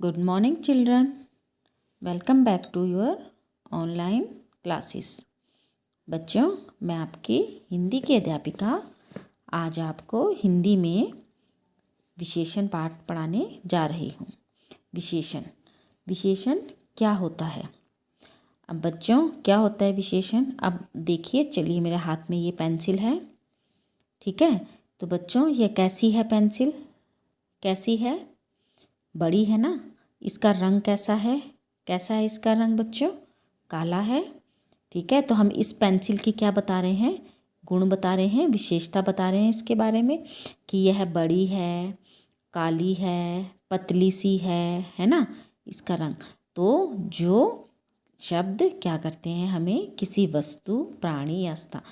Good morning children. Welcome back to your online classes. बच्चों, मैं आपकी हिंदी की अध्यापिका आज आपको हिंदी में विशेषण पाठ पढ़ाने जा रही हूँ। विशेषण क्या होता है? अब बच्चों, क्या होता है विशेषण? अब देखिए, चलिए मेरे हाथ में ये पेंसिल है, ठीक है। तो बच्चों, ये कैसी है पेंसिल? कैसी है? बड़ी है ना। इसका रंग कैसा है? कैसा है इसका रंग बच्चों? काला है, ठीक है। तो हम इस पेंसिल की क्या बता रहे हैं? गुण बता रहे हैं, विशेषता बता रहे हैं इसके बारे में कि यह बड़ी है, काली है, पतली सी है ना इसका रंग। तो जो शब्द क्या करते हैं, हमें किसी वस्तु, प्राणी या स्थान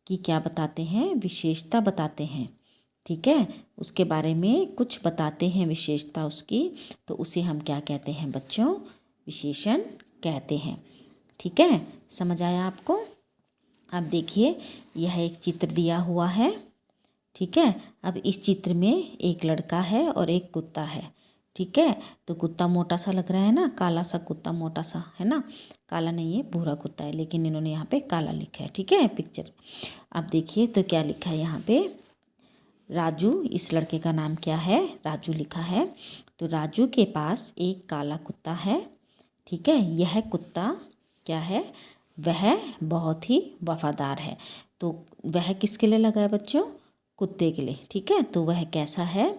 की क्या बताते हैं? विशेषता बताते हैं, ठीक है। उसके बारे में कुछ बताते हैं विशेषता उसकी, तो उसे हम क्या कहते हैं बच्चों? विशेषण कहते हैं, ठीक है। समझ आया आपको? अब देखिए, यह एक चित्र दिया हुआ है, ठीक है। अब इस चित्र में एक लड़का है और एक कुत्ता है, ठीक है। तो कुत्ता मोटा सा लग रहा है ना, काला सा कुत्ता, मोटा सा है ना। काला नहीं है, भूरा कुत्ता है, लेकिन इन्होंने यहाँ पे काला लिखा है, ठीक है पिक्चर। अब देखिए तो क्या लिखा है यहाँ पे? राजू, इस लड़के का नाम क्या है? राजू लिखा है। तो राजू के पास एक काला कुत्ता है, ठीक है। यह कुत्ता क्या है? वह बहुत ही वफादार है। तो वह किसके लिए लगा है बच्चों? कुत्ते के लिए, ठीक है। तो वह कैसा है?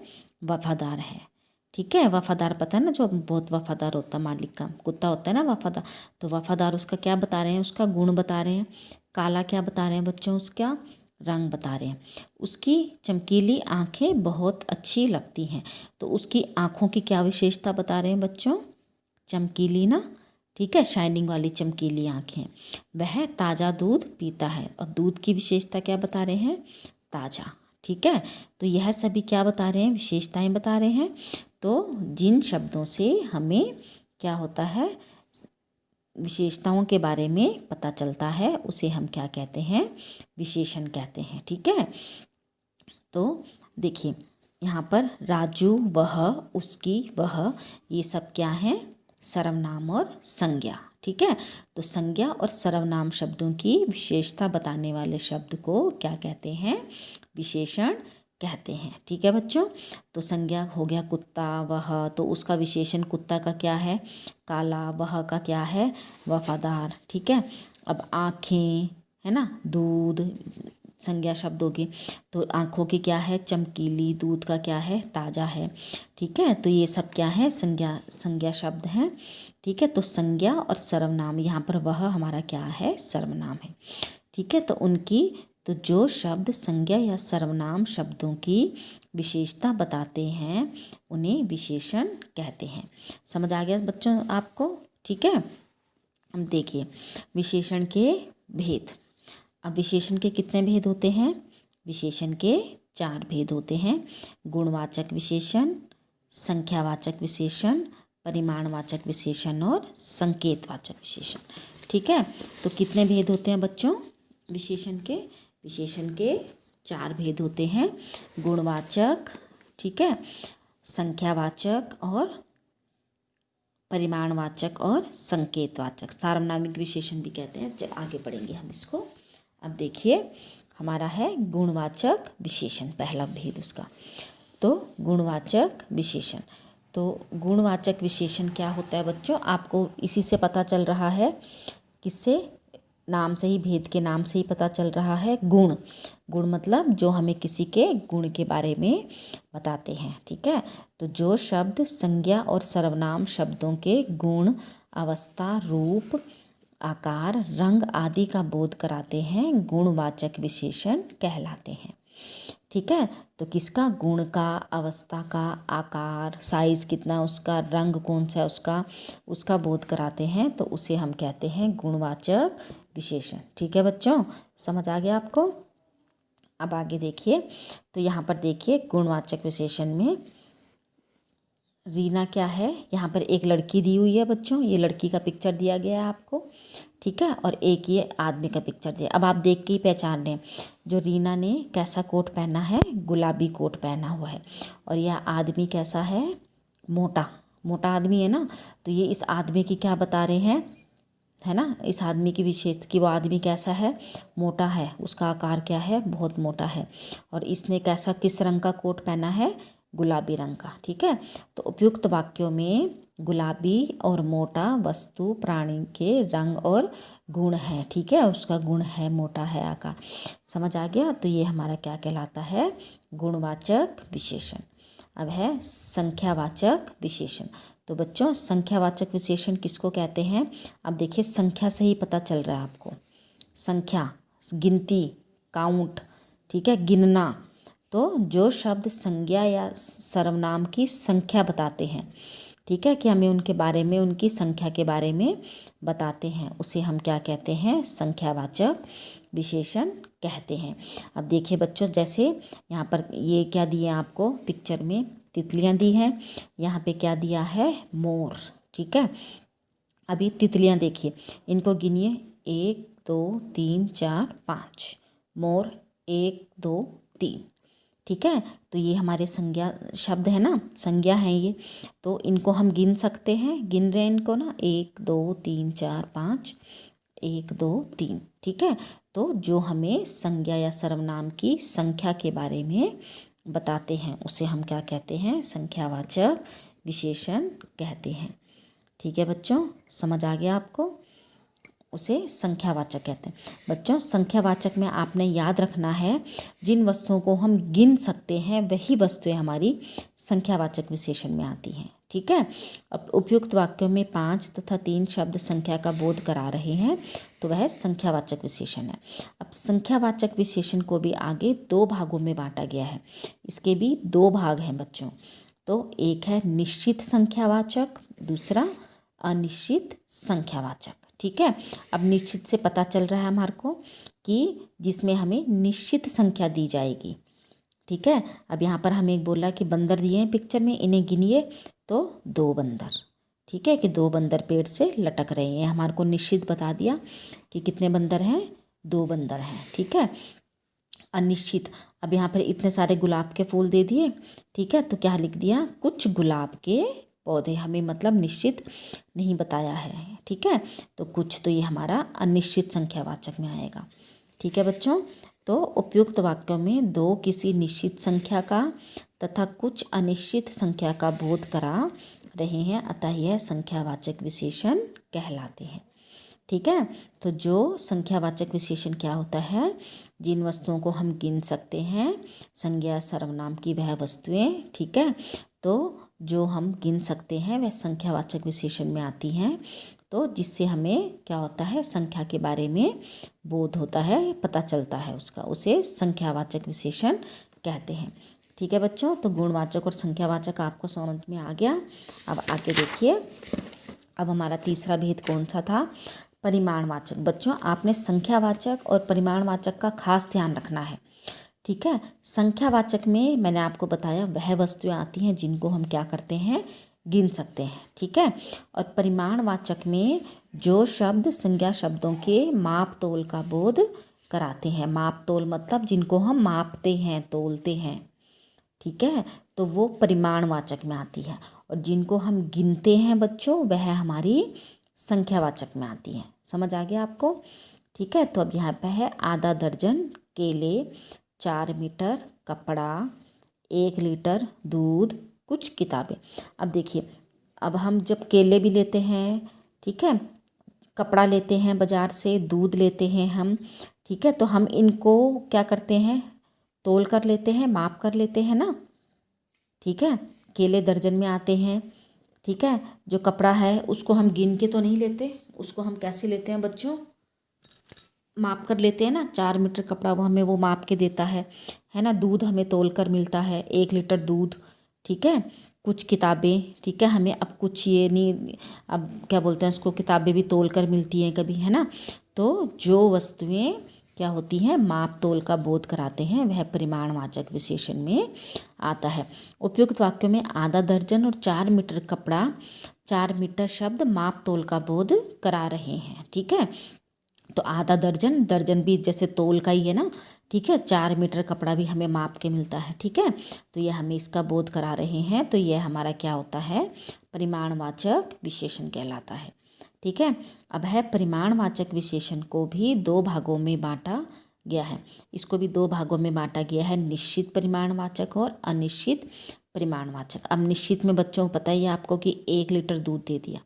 वफादार है, ठीक है। वफादार पता है ना, जो बहुत वफादार होता है मालिक का कुत्ता होता है ना, वफादार। तो वफादार उसका क्या बता रहे हैं? उसका गुण बता रहे हैं। काला क्या बता रहे हैं बच्चों? उसका रंग बता रहे हैं। उसकी चमकीली आंखें बहुत अच्छी लगती हैं। तो उसकी आंखों की क्या विशेषता बता रहे हैं बच्चों? चमकीली ना, ठीक है, शाइनिंग वाली चमकीली आंखें। वह ताज़ा दूध पीता है, और दूध की विशेषता क्या बता रहे हैं? ताज़ा, ठीक है। तो यह सभी क्या बता रहे हैं? विशेषताएं बता रहे हैं। तो जिन शब्दों से हमें क्या होता है, विशेषताओं के बारे में पता चलता है, उसे हम क्या कहते हैं? विशेषण कहते हैं, ठीक है। तो देखिए, यहाँ पर राजू, वह, उसकी, वह, ये सब क्या है? सर्वनाम और संज्ञा, ठीक है। तो संज्ञा और सर्वनाम शब्दों की विशेषता बताने वाले शब्द को क्या कहते हैं? विशेषण कहते हैं, ठीक है बच्चों। तो संज्ञा हो गया कुत्ता, वह, तो उसका विशेषण कुत्ता का क्या है? काला, वह का क्या है? वफादार, ठीक है। अब आँखें है ना, दूध, संज्ञा शब्द होगी। तो आँखों की क्या है? चमकीली, दूध का क्या है? ताज़ा है, ठीक है। तो ये सब क्या है? संज्ञा शब्द हैं, ठीक है। तो संज्ञा और सर्वनाम, यहाँ पर वह हमारा क्या है? सर्वनाम है, ठीक है। तो उनकी, तो जो शब्द संज्ञा या सर्वनाम शब्दों की विशेषता बताते हैं, उन्हें विशेषण कहते हैं। समझ आ गया बच्चों आपको? ठीक है। अब देखिए विशेषण के भेद। अब विशेषण के कितने भेद होते हैं? विशेषण के 4 भेद होते हैं। गुणवाचक विशेषण, संख्यावाचक विशेषण, परिमाणवाचक विशेषण और संकेतवाचक विशेषण, ठीक है। तो कितने भेद होते हैं बच्चों विशेषण के? विशेषण के 4 भेद होते हैं। गुणवाचक, ठीक है, संख्यावाचक और परिमाणवाचक और संकेतवाचक, सार्वनामिक विशेषण भी कहते हैं। आगे पढ़ेंगे हम इसको। अब देखिए, हमारा है गुणवाचक विशेषण, पहला भेद उसका। तो गुणवाचक विशेषण, तो गुणवाचक विशेषण क्या होता है बच्चों? आपको इसी से पता चल रहा है, किससे? नाम से ही, भेद के नाम से ही पता चल रहा है। गुण, गुण मतलब जो हमें किसी के गुण के बारे में बताते हैं, ठीक है। तो जो शब्द संज्ञा और सर्वनाम शब्दों के गुण, अवस्था, रूप, आकार, रंग आदि का बोध कराते हैं, गुणवाचक विशेषण कहलाते हैं, ठीक है। तो किसका? गुण का, अवस्था का, आकार, साइज कितना उसका, रंग कौन सा उसका बोध कराते हैं, तो उसे हम कहते हैं गुणवाचक विशेषण, ठीक है बच्चों। समझ आ गया आपको? अब आगे देखिए, तो यहाँ पर देखिए गुणवाचक विशेषण में रीना क्या है? यहाँ पर एक लड़की दी हुई है बच्चों, ये लड़की का पिक्चर दिया गया है आपको, ठीक है। और एक ये आदमी का पिक्चर दिया। अब आप देख के ही पहचान लें, जो रीना ने कैसा कोट पहना है? गुलाबी कोट पहना हुआ है। और यह आदमी कैसा है? मोटा, मोटा आदमी है ना, तो ये इस आदमी की क्या बता रहे हैं, है ना, इस आदमी की विशेष कि वो आदमी कैसा है, मोटा है, उसका आकार क्या है, बहुत मोटा है। और इसने कैसा किस रंग का कोट पहना है, गुलाबी रंग का। ठीक है, तो उपयुक्त वाक्यों में गुलाबी और मोटा वस्तु प्राणी के रंग और गुण है। ठीक है, उसका गुण है, मोटा है आकार। समझ आ गया, तो ये हमारा क्या कहलाता है, गुणवाचक विशेषण। अब है संख्यावाचक विशेषण। तो बच्चों संख्यावाचक विशेषण किसको कहते हैं, अब देखिए संख्या से ही पता चल रहा है आपको, संख्या, गिनती, काउंट, ठीक है, गिनना। तो जो शब्द संज्ञा या सर्वनाम की संख्या बताते हैं, ठीक है, कि हमें उनके बारे में, उनकी संख्या के बारे में बताते हैं, उसे हम क्या कहते हैं, संख्यावाचक विशेषण कहते हैं। अब देखिए बच्चों, जैसे यहाँ पर ये क्या दिए आपको पिक्चर में, तितलियाँ दी हैं, यहाँ पे क्या दिया है, मोर। ठीक है, अभी तितलियाँ देखिए, इनको गिनिए, 1 2 3 4 5, मोर 1 2 3। ठीक है, तो ये हमारे संज्ञा शब्द है ना, संज्ञा है ये, तो इनको हम गिन सकते हैं, गिन रहे हैं इनको ना, 1 2 3 4 5, 1 2 3। ठीक है, तो जो हमें संज्ञा या सर्वनाम की संख्या के बारे में बताते हैं उसे हम क्या कहते हैं, संख्यावाचक विशेषण कहते हैं। ठीक है बच्चों, समझ आ गया आपको, उसे संख्यावाचक कहते हैं। बच्चों संख्यावाचक में आपने याद रखना है, जिन वस्तुओं को हम गिन सकते हैं वही वस्तुएं हमारी संख्यावाचक विशेषण में आती हैं। ठीक है, अब उपयुक्त वाक्यों में 5 तथा 3 शब्द संख्या का बोध करा रहे हैं, तो वह संख्यावाचक विशेषण है। अब संख्यावाचक विशेषण को भी आगे 2 भागों में बांटा गया है, इसके भी 2 भाग हैं बच्चों। तो एक है निश्चित संख्यावाचक, दूसरा अनिश्चित संख्यावाचक। ठीक है, अब निश्चित से पता चल रहा है हमारे को कि जिसमें हमें निश्चित संख्या दी जाएगी। ठीक है, अब यहाँ पर हमें एक बोला कि बंदर दिए हैं पिक्चर में, इन्हें गिनिए, तो 2 बंदर। ठीक है, कि 2 बंदर पेड़ से लटक रहे हैं, हमारे को निश्चित बता दिया कि कितने बंदर हैं, 2 बंदर हैं। ठीक है, अनिश्चित, अब यहाँ पर इतने सारे गुलाब के फूल दे दिए। ठीक है, तो क्या लिख दिया, कुछ गुलाब के पौधे, हमें मतलब निश्चित नहीं बताया है। ठीक है, तो कुछ, तो ये हमारा अनिश्चित संख्यावाचक में आएगा। ठीक है बच्चों, तो उपयुक्त वाक्यों में 2 किसी निश्चित संख्या का तथा कुछ अनिश्चित संख्या का बोध करा रहे हैं, अतः यह संख्यावाचक विशेषण कहलाते हैं। ठीक है, तो जो संख्यावाचक विशेषण क्या होता है, जिन वस्तुओं को हम गिन सकते हैं, संज्ञा सर्वनाम की वह वस्तुएं। ठीक है, तो जो हम गिन सकते हैं वह संख्यावाचक विशेषण में आती हैं, तो जिससे हमें क्या होता है, संख्या के बारे में बोध होता है, पता चलता है उसका, उसे संख्यावाचक विशेषण कहते हैं। ठीक है बच्चों, तो गुणवाचक और संख्यावाचक आपको समझ में आ गया। अब आगे देखिए, अब हमारा तीसरा भेद कौन सा था, परिमाणवाचक। बच्चों आपने संख्यावाचक और परिमाणवाचक का खास ध्यान रखना है। ठीक है, संख्यावाचक में मैंने आपको बताया वह वस्तुएं आती हैं जिनको हम क्या करते हैं, गिन सकते हैं। ठीक है, और परिमाणवाचक में जो शब्द संज्ञा शब्दों के माप तोल का बोध कराते हैं, माप तोल मतलब जिनको हम मापते हैं, तोलते हैं। ठीक है, तो वो परिमाणवाचक में आती है, और जिनको हम गिनते हैं बच्चों वह हमारी संख्यावाचक में आती है। समझ आ गया आपको। ठीक है, तो अब यहाँ पे है आधा दर्जन केले, 4 मीटर कपड़ा, 1 लीटर दूध, कुछ किताबें। अब देखिए, अब हम जब केले भी लेते हैं, ठीक है, कपड़ा लेते हैं बाज़ार से, दूध लेते हैं हम, ठीक है, तो हम इनको क्या करते हैं, तोल कर लेते हैं, माप कर लेते हैं ना। ठीक है, केले दर्जन में आते हैं। ठीक है, जो कपड़ा है उसको हम गिन के तो नहीं लेते, उसको हम कैसे लेते हैं बच्चों, माप कर लेते हैं ना। 4 मीटर कपड़ा वो हमें वो माप के देता है ना। दूध हमें तोल कर मिलता है, 1 लीटर दूध। ठीक है, कुछ किताबें, ठीक है, हमें अब कुछ ये नहीं, अब क्या बोलते हैं उसको, किताबें भी तोल कर मिलती हैं कभी, है ना। तो जो वस्तुएं क्या होती हैं, माप तोल का बोध कराते हैं, वह परिमाणवाचक विशेषण में आता है। उपयुक्त वाक्यों में आधा दर्जन और 4 मीटर कपड़ा, 4 मीटर शब्द माप तोल का बोध करा रहे हैं। ठीक है, तो आधा दर्जन, दर्जन भी जैसे तोल का ही है ना, ठीक है। 4 मीटर कपड़ा भी हमें माप के मिलता है, ठीक है। तो ये हमें इसका बोध करा रहे हैं। तो ये हमारा क्या होता है, परिमाणवाचक विशेषण कहलाता है, ठीक है। अब है परिमाणवाचक विशेषण को भी 2 भागों में बांटा गया है। इसको भी 2 भागों में बांटा गया है, निश्चित परिमाणवाचक और अनिश्चित परिमाणवाचक। अब निश्चित में बच्चों को पता ही है आपको कि 1 लीटर दूध दे दिया,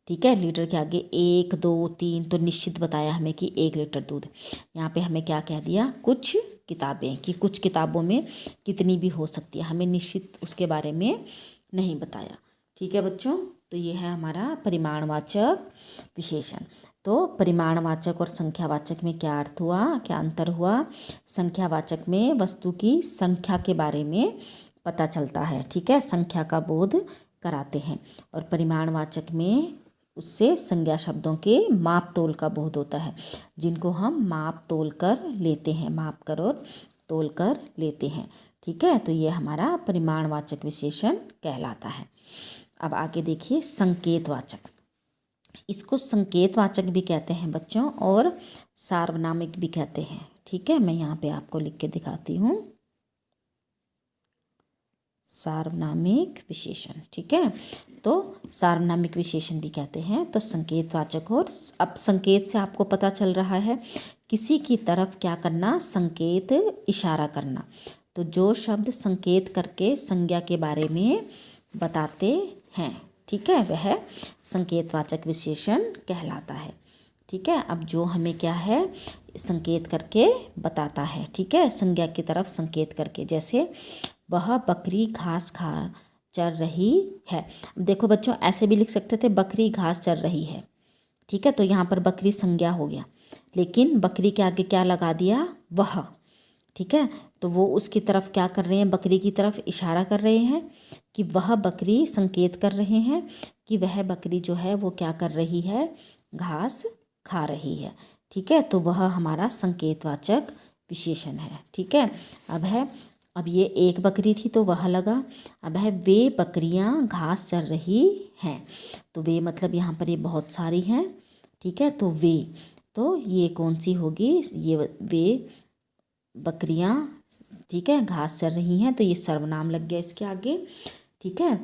ठीक है। लीटर के आगे 1 2 3, तो निश्चित बताया हमें कि 1 लीटर दूध। यहाँ पे हमें क्या कह दिया, कुछ किताबें, कि कुछ किताबों में कितनी भी हो सकती है, हमें निश्चित उसके बारे में नहीं बताया, ठीक है बच्चों। तो ये है हमारा परिमाणवाचक विशेषण। तो परिमाणवाचक और संख्यावाचक में क्या अर्थ हुआ, क्या अंतर हुआ। संख्यावाचक में वस्तु की संख्या के बारे में पता चलता है, ठीक है, संख्या का बोध कराते हैं। और परिमाणवाचक में उससे संज्ञा शब्दों के माप तोल का बोध होता है, जिनको हम माप तोल कर लेते हैं, माप कर और तोल कर लेते हैं, ठीक है। तो ये हमारा परिमाणवाचक विशेषण कहलाता है। अब आगे देखिए संकेतवाचक। इसको संकेतवाचक भी कहते हैं बच्चों और सार्वनामिक भी कहते हैं, ठीक है। मैं यहाँ पे आपको लिख के दिखाती हूँ, सार्वनामिक विशेषण, ठीक है। तो सार्वनामिक विशेषण भी कहते हैं। तो संकेतवाचक, और अब संकेत से आपको पता चल रहा है किसी की तरफ क्या करना, संकेत इशारा करना। तो जो शब्द संकेत करके संज्ञा के बारे में बताते हैं, ठीक है, वह संकेतवाचक विशेषण कहलाता है, ठीक है। अब जो हमें क्या है, संकेत करके बताता है, ठीक है, संज्ञा की तरफ संकेत करके। जैसे वह बकरी घास खा चर रही है। देखो बच्चों, ऐसे भी लिख सकते थे, बकरी घास चर रही है, ठीक है। तो यहाँ पर बकरी संज्ञा हो गया, लेकिन बकरी के आगे क्या लगा दिया, वह, ठीक है। तो वो उसकी तरफ क्या कर रहे हैं, बकरी की तरफ इशारा कर रहे हैं कि वह बकरी, संकेत कर रहे हैं कि वह बकरी जो है वो क्या कर रही है, घास खा रही है, ठीक है। तो वह हमारा संकेतवाचक विशेषण है, ठीक है। अब ये एक बकरी थी तो वह लगा। अब है वे बकरियां घास चर रही हैं। तो वे मतलब यहाँ पर ये बहुत सारी हैं, ठीक है। तो वे, तो ये कौन सी होगी, ये वे बकरियां, ठीक है, घास चर रही हैं। तो ये सर्वनाम लग गया इसके आगे, ठीक है।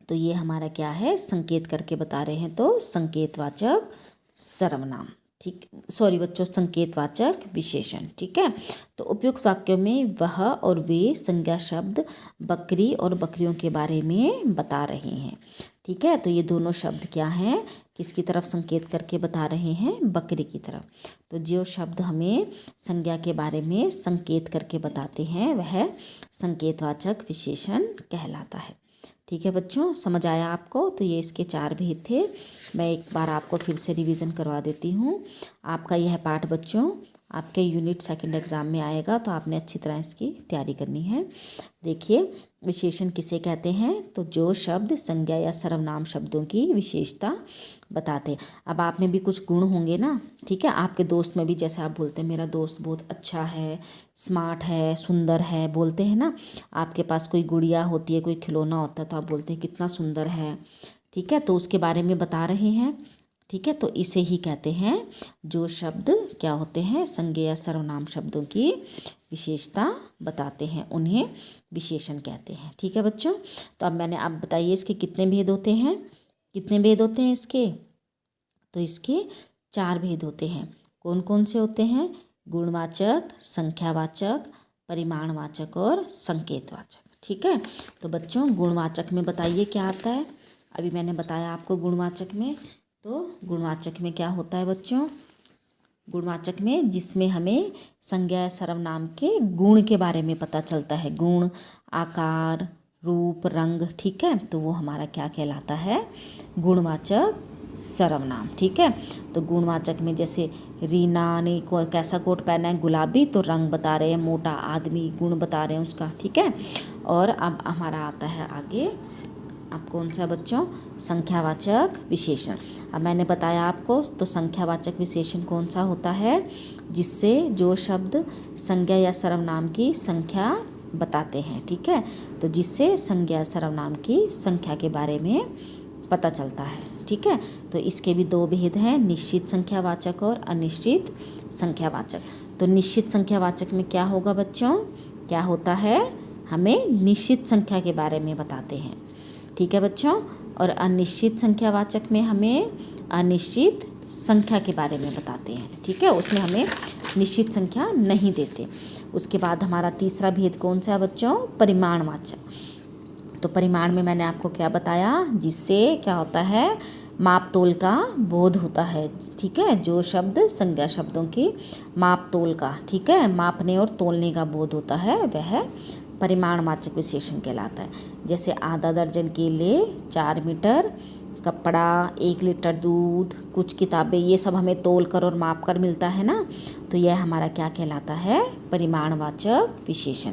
तो ये हमारा क्या है, संकेत करके बता रहे हैं, तो संकेतवाचक सर्वनाम, ठीक, सॉरी बच्चों, संकेतवाचक विशेषण, ठीक है। तो उपयुक्त वाक्यों में वह और वे संज्ञा शब्द बकरी और बकरियों के बारे में बता रहे हैं, ठीक है। तो ये दोनों शब्द क्या हैं, किसकी तरफ संकेत करके बता रहे हैं, बकरी की तरफ। तो जो शब्द हमें संज्ञा के बारे में संकेत करके बताते हैं वह संकेतवाचक विशेषण कहलाता है, ठीक है बच्चों। समझ आया आपको। तो ये इसके 4 भेद थे। मैं एक बार आपको फिर से रिवीजन करवा देती हूँ। आपका यह पाठ बच्चों आपके यूनिट 2 एग्ज़ाम में आएगा, तो आपने अच्छी तरह इसकी तैयारी करनी है। देखिए, विशेषण किसे कहते हैं, तो जो शब्द संज्ञा या सर्वनाम शब्दों की विशेषता बताते हैं। अब आप में भी कुछ गुण होंगे ना, ठीक है। आपके दोस्त में भी, जैसे आप बोलते हैं मेरा दोस्त बहुत अच्छा है, स्मार्ट है, सुंदर है, बोलते हैं ना। आपके पास कोई गुड़िया होती है, कोई खिलौना होता है, तो आप बोलते हैं कितना सुंदर है, ठीक है। तो उसके बारे में बता रहे हैं, ठीक है। तो इसे ही कहते हैं जो शब्द क्या होते हैं, संज्ञा या सर्वनाम शब्दों की विशेषता बताते हैं, उन्हें विशेषण कहते हैं, ठीक है बच्चों। तो अब मैंने, आप बताइए इसके कितने भेद होते हैं, कितने भेद होते हैं इसके, तो इसके 4 भेद होते हैं। कौन कौन से होते हैं, गुणवाचक, संख्यावाचक, परिमाणवाचक और संकेतवाचक, ठीक है। तो बच्चों गुणवाचक में बताइए क्या आता है। अभी मैंने बताया आपको गुणवाचक में, तो गुणवाचक में क्या होता है बच्चों, गुणवाचक में जिसमें हमें संज्ञा या सर्वनाम के गुण के बारे में पता चलता है, गुण, आकार, रूप, रंग, ठीक है। तो वो हमारा क्या कहलाता है, गुणवाचक सर्वनाम, ठीक है। तो गुणवाचक में जैसे रीना ने कैसा कोट पहना है, गुलाबी, तो रंग बता रहे हैं, मोटा आदमी, गुण बता रहे हैं उसका, ठीक है। और अब हमारा आता है आगे, अब कौन सा बच्चों, संख्यावाचक विशेषण। अब मैंने बताया आपको, तो संख्यावाचक विशेषण कौन सा होता है, जिससे जो शब्द संज्ञा या सर्वनाम की संख्या बताते हैं, ठीक है। तो जिससे संज्ञा सर्वनाम की संख्या के बारे में पता चलता है। ठीक है, तो इसके भी दो भेद हैं, निश्चित संख्यावाचक और अनिश्चित संख्यावाचक। तो निश्चित संख्यावाचक में क्या होगा बच्चों, क्या होता है, हमें निश्चित संख्या के बारे में बताते हैं। ठीक है बच्चों, और अनिश्चित संख्यावाचक में हमें अनिश्चित संख्या के बारे में बताते हैं। ठीक है, उसमें हमें निश्चित संख्या नहीं देते। उसके बाद हमारा तीसरा भेद कौन सा है बच्चों, परिमाणवाचक। तो परिमाण में मैंने आपको क्या बताया, जिससे क्या होता है, माप तोल का बोध होता है। ठीक है, जो शब्द संज्ञा शब्दों की माप तोल का, ठीक है, मापने और तोलने का बोध होता है, वह परिमाणवाचक विशेषण कहलाता है। जैसे आधा दर्जन केले, 4 मीटर कपड़ा, 1 लीटर दूध, कुछ किताबें, ये सब हमें तोल कर और माप कर मिलता है ना, तो यह हमारा क्या कहलाता है, परिमाणवाचक विशेषण।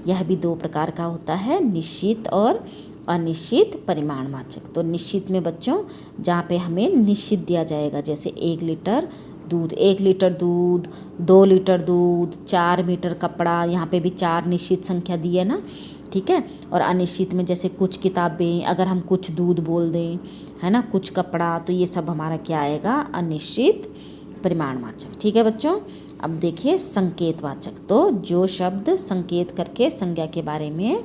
यह भी दो प्रकार का होता है, निश्चित और अनिश्चित परिमाणवाचक। तो निश्चित में बच्चों जहाँ पे हमें निश्चित दिया जाएगा, जैसे 1 लीटर दूध, 1 लीटर दूध, 2 लीटर दूध, 4 मीटर कपड़ा, यहाँ पे भी 4 निश्चित संख्या दी है ना। ठीक है, और अनिश्चित में जैसे कुछ किताबें, अगर हम कुछ दूध बोल दें, है ना, कुछ कपड़ा, तो ये सब हमारा क्या आएगा, अनिश्चित परिमाणवाचक। ठीक है बच्चों, अब देखिए संकेतवाचक, तो जो शब्द संकेत करके संज्ञा के बारे में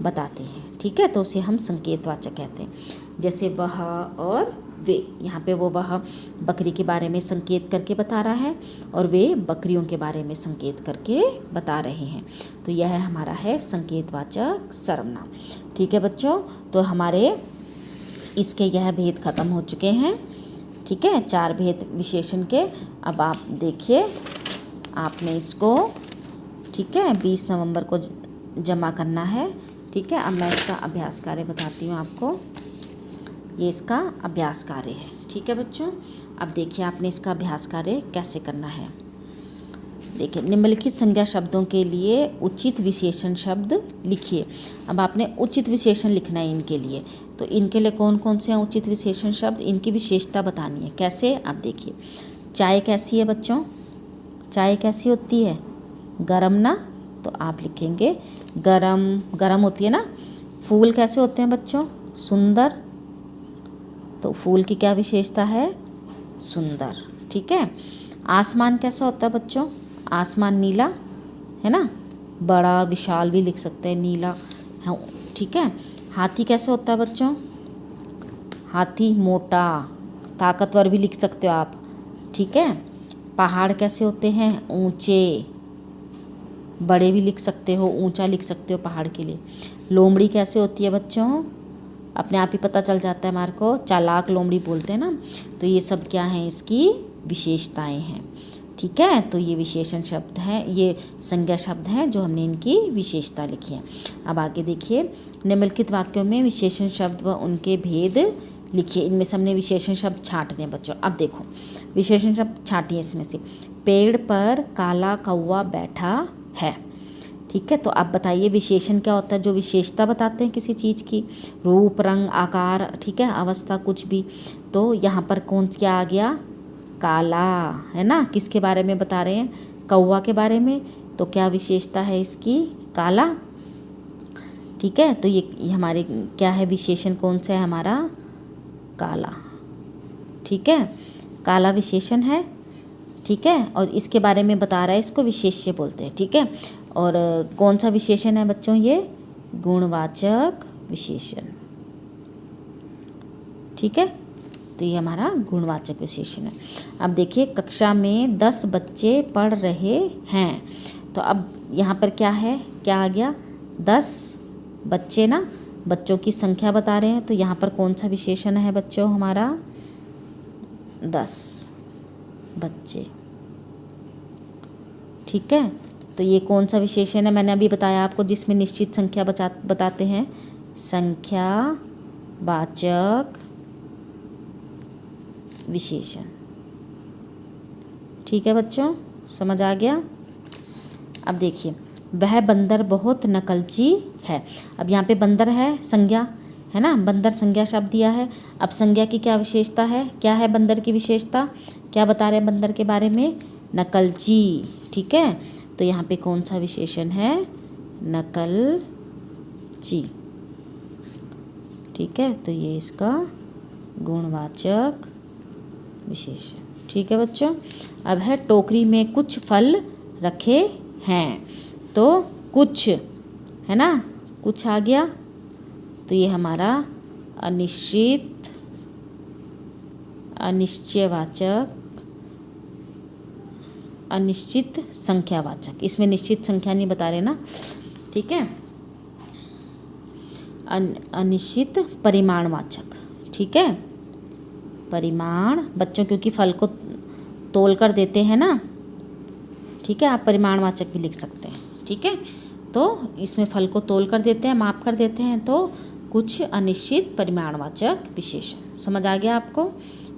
बताते हैं। ठीक है, तो उसे हम संकेतवाचक कहते हैं। जैसे वह और वे, यहाँ पे वो वह बकरी के बारे में संकेत करके बता रहा है और वे बकरियों के बारे में संकेत करके बता रहे हैं। तो यह हमारा है संकेतवाचक सर्वनाम। ठीक है बच्चों, तो हमारे इसके यह भेद खत्म हो चुके हैं। ठीक है, 4 भेद विशेषण के। अब आप देखिए, आपने इसको, ठीक है, 20 नवंबर को जमा करना है। ठीक है, अब मैं इसका अभ्यास कार्य बताती हूँ आपको। ये इसका अभ्यास कार्य है। ठीक है बच्चों, अब देखिए आपने इसका अभ्यास कार्य कैसे करना है। देखिए, निम्नलिखित संज्ञा शब्दों के लिए उचित विशेषण शब्द लिखिए। अब आपने उचित विशेषण लिखना है इनके लिए। तो इनके लिए कौन कौन से हैं उचित विशेषण शब्द, इनकी विशेषता बतानी है। कैसे, आप देखिए, चाय कैसी है बच्चों, चाय कैसी होती है, गरम ना, तो आप लिखेंगे गरम, गरम होती है ना। फूल कैसे होते हैं बच्चों, सुंदर, तो फूल की क्या विशेषता है, सुंदर। ठीक है, आसमान कैसा होता है बच्चों, आसमान नीला, है ना, बड़ा विशाल भी लिख सकते हैं, नीला। हाँ, ठीक है, हाथी कैसे होता है बच्चों, हाथी मोटा, ताकतवर भी लिख सकते हो आप। ठीक है, पहाड़ कैसे होते हैं, ऊंचे, बड़े भी लिख सकते हो, ऊंचा लिख सकते हो पहाड़ के लिए। लोमड़ी कैसे होती है बच्चों, अपने आप ही पता चल जाता है हमारे को, चालाक लोमड़ी बोलते हैं ना। तो ये सब क्या हैं, इसकी विशेषताएं हैं। ठीक है, तो ये विशेषण शब्द हैं, ये संज्ञा शब्द हैं जो हमने इनकी विशेषता लिखी है। अब आगे देखिए, निम्नलिखित वाक्यों में विशेषण शब्द व उनके भेद लिखिए। इनमें से हमने विशेषण शब्द छांटने बच्चों। अब देखो, विशेषण शब्द छांटिए इसमें से। पेड़ पर काला कौवा बैठा है। ठीक है, तो आप बताइए विशेषण क्या होता है, जो विशेषता बताते हैं किसी चीज़ की, रूप, रंग, आकार, ठीक है, अवस्था, कुछ भी। तो यहाँ पर कौन क्या आ गया, काला, है ना, किसके बारे में बता रहे हैं, कौवा के बारे में। तो क्या विशेषता है इसकी, काला। ठीक है, तो ये हमारे क्या है, विशेषण कौन सा है हमारा, काला। ठीक है, काला विशेषण है। ठीक है, और इसके बारे में बता रहा है, इसको विशेष्य बोलते हैं। ठीक है, और कौन सा विशेषण है बच्चों, ये गुणवाचक विशेषण। ठीक है, तो ये हमारा गुणवाचक विशेषण है। अब देखिए, कक्षा में 10 बच्चे पढ़ रहे हैं। तो अब यहाँ पर क्या है, क्या आ गया, 10 बच्चे ना, बच्चों की संख्या बता रहे हैं। तो यहाँ पर कौन सा विशेषण है बच्चों हमारा, 10 बच्चे। ठीक है, तो ये कौन सा विशेषण है, मैंने अभी बताया आपको, जिसमें निश्चित संख्या बताते हैं, संख्यावाचक विशेषण। ठीक है बच्चों, समझ आ गया। अब देखिए, वह बंदर बहुत नकलची है। अब यहाँ पे बंदर है संज्ञा, है ना, बंदर संज्ञा शब्द दिया है। अब संज्ञा की क्या विशेषता है, क्या है बंदर की विशेषता, क्या बता रहे हैं बंदर के बारे में, नकलची। ठीक है, तो यहाँ पे कौन सा विशेषण है, नकलची। ठीक है, तो ये इसका गुणवाचक विशेषण। ठीक है बच्चों। अब है टोकरी में कुछ फल रखे हैं, तो कुछ है ना, कुछ आ गया, तो ये हमारा अनिश्चित संख्यावाचक। इसमें निश्चित संख्या नहीं बता रहे ना, ठीक है। अनिश्चित परिमाणवाचक, ठीक है। परिमाण बच्चों, क्योंकि फल को तोल कर देते हैं ना, ठीक है, आप परिमाणवाचक भी लिख सकते हैं, ठीक है। तो इसमें फल को तोल कर देते हैं, माप कर देते हैं, तो कुछ अनिश्चित परिमाणवाचक विशेषण। समझ आ गया आपको,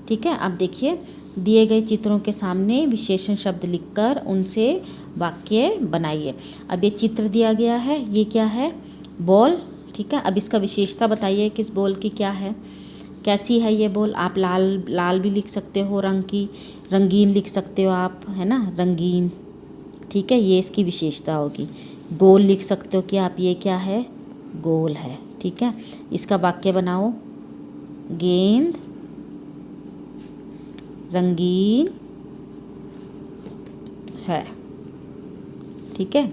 ठीक है। अब देखिए, दिए गए चित्रों के सामने विशेषण शब्द लिखकर उनसे वाक्य बनाइए। अब ये चित्र दिया गया है, ये क्या है, बॉल, ठीक है। अब इसका विशेषता बताइए कि इस बॉल की क्या है, कैसी है ये बॉल। आप लाल भी लिख सकते हो, रंगीन लिख सकते हो आप, है ना, रंगीन, ठीक है, ये इसकी विशेषता होगी। गोल लिख सकते हो कि आप, ये क्या है, गोल है, ठीक है। इसका वाक्य बनाओ, गेंद रंगीन है, ठीक है,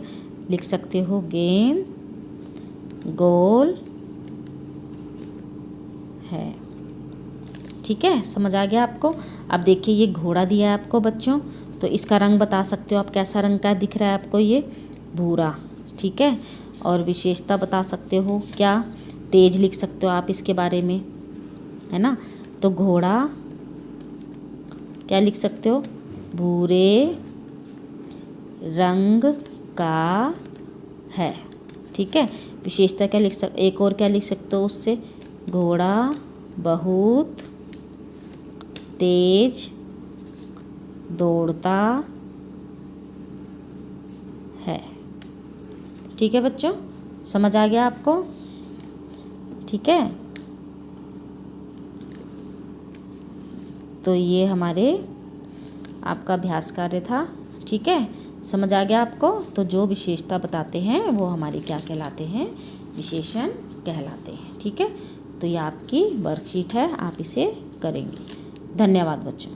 लिख सकते हो गेंद गोल है, ठीक है। समझ आ गया आपको। अब देखिए, ये घोड़ा दिया है आपको बच्चों, तो इसका रंग बता सकते हो आप, कैसा रंग का दिख रहा है आपको, ये भूरा, ठीक है। और विशेषता बता सकते हो क्या, तेज लिख सकते हो आप इसके बारे में, है ना। तो घोड़ा क्या लिख सकते हो, भूरे रंग का है, ठीक है। विशेषता क्या एक और क्या लिख सकते हो उससे, घोड़ा बहुत तेज दौड़ता है, ठीक है बच्चों। समझ आ गया आपको, ठीक है। तो ये हमारे आपका अभ्यास कार्य था, ठीक है। समझ आ गया आपको। तो जो विशेषता बताते हैं वो हमारे क्या कहलाते हैं, विशेषण कहलाते हैं, ठीक है। तो ये आपकी वर्कशीट है, आप इसे करेंगे। धन्यवाद बच्चों।